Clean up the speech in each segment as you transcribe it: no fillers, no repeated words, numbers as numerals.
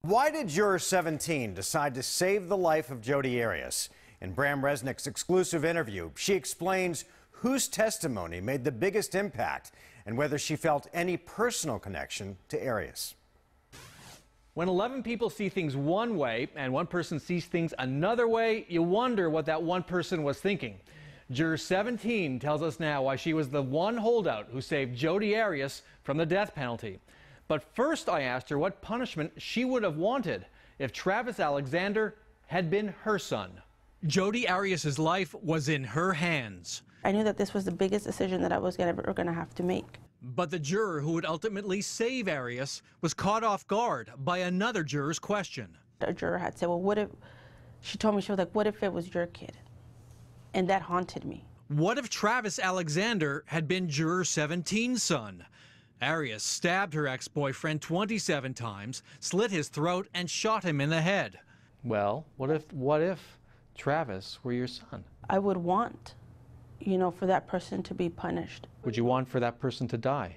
Why did Juror 17 decide to save the life of Jodi Arias? In Bram Resnick's exclusive interview, she explains whose testimony made the biggest impact and whether she felt any personal connection to Arias. When 11 people see things one way and one person sees things another way, you wonder what that one person was thinking. Juror 17 tells us now why she was the one holdout who saved Jodi Arias from the death penalty. But first I asked her what punishment she would have wanted if Travis Alexander had been her son. Jodi Arias' life was in her hands. I knew that this was the biggest decision that I was ever going to have to make. But the juror who would ultimately save Arias was caught off guard by another juror's question. A juror had said, well, what if, she told me, she was like, what if it was your kid? And that haunted me. What if Travis Alexander had been Juror 17's son? Arias stabbed her ex-boyfriend 27 times, slit his throat, and shot him in the head. Well, what if Travis were your son? I would want, for that person to be punished. Would you want for that person to die?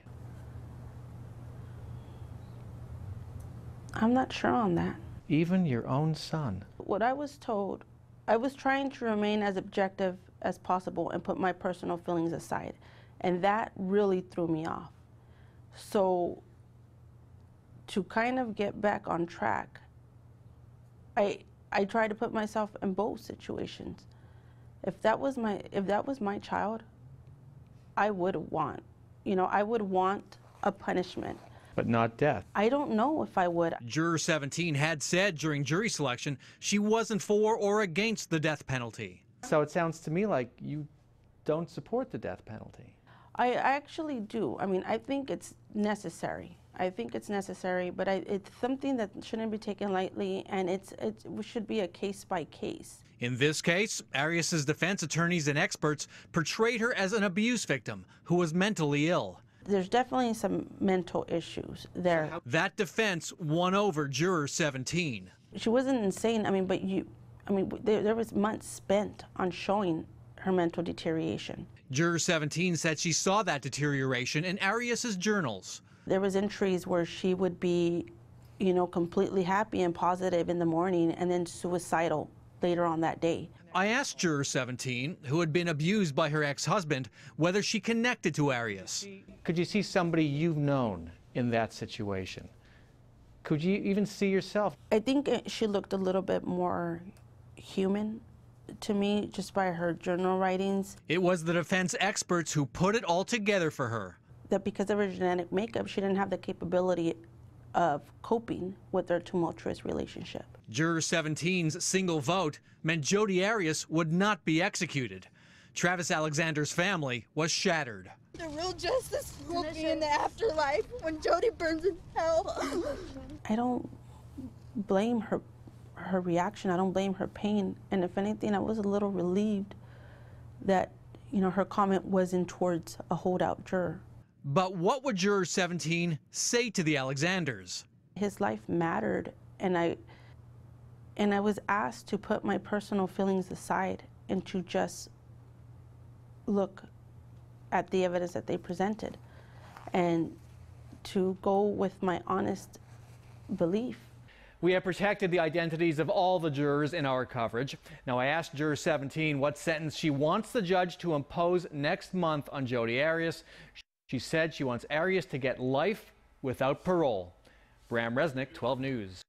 I'm not sure on that. Even your own son? What I was told, I was trying to remain as objective as possible and put my personal feelings aside. And that really threw me off. So to kind of get back on track, I tried to put myself in both situations. If that was my child, I would want, I would want a punishment. But not death. I don't know if I would. Juror 17 had said during jury selection she wasn't for or against the death penalty. So it sounds to me like you don't support the death penalty. I actually do. I mean, I think it's necessary. I think it's necessary, but it's something that shouldn't be taken lightly, and it should be a case by case. In this case, Arias' defense attorneys and experts portrayed her as an abuse victim who was mentally ill. There's definitely some mental issues there. That defense won over Juror 17. She wasn't insane. But there was months spent on showing her mental deterioration. Juror 17 said she saw that deterioration in Arias' journals. There was entries where she would be, completely happy and positive in the morning and then suicidal later on that day. I asked Juror 17, who had been abused by her ex-husband, whether she connected to Arias. Could you see somebody you've known in that situation? Could you even see yourself? I think she looked a little bit more human to me just by her journal writings. It was the defense experts who put it all together for her. That because of her genetic makeup, she didn't have the capability of coping with their tumultuous relationship. Juror 17's single vote meant Jodi Arias would not be executed. Travis Alexander's family was shattered. The real justice will be in the afterlife when Jodi burns in hell. I don't blame her reaction. I don't blame her pain. And if anything, I was a little relieved that, her comment wasn't towards a holdout juror. But what would Juror 17 say to the Alexanders? His life mattered, and I was asked to put my personal feelings aside and to just look at the evidence that they presented and to go with my honest belief. We have protected the identities of all the jurors in our coverage. Now, I asked Juror 17 what sentence she wants the judge to impose next month on Jodi Arias. She said she wants Arias to get life without parole. Bram Resnick, 12 News.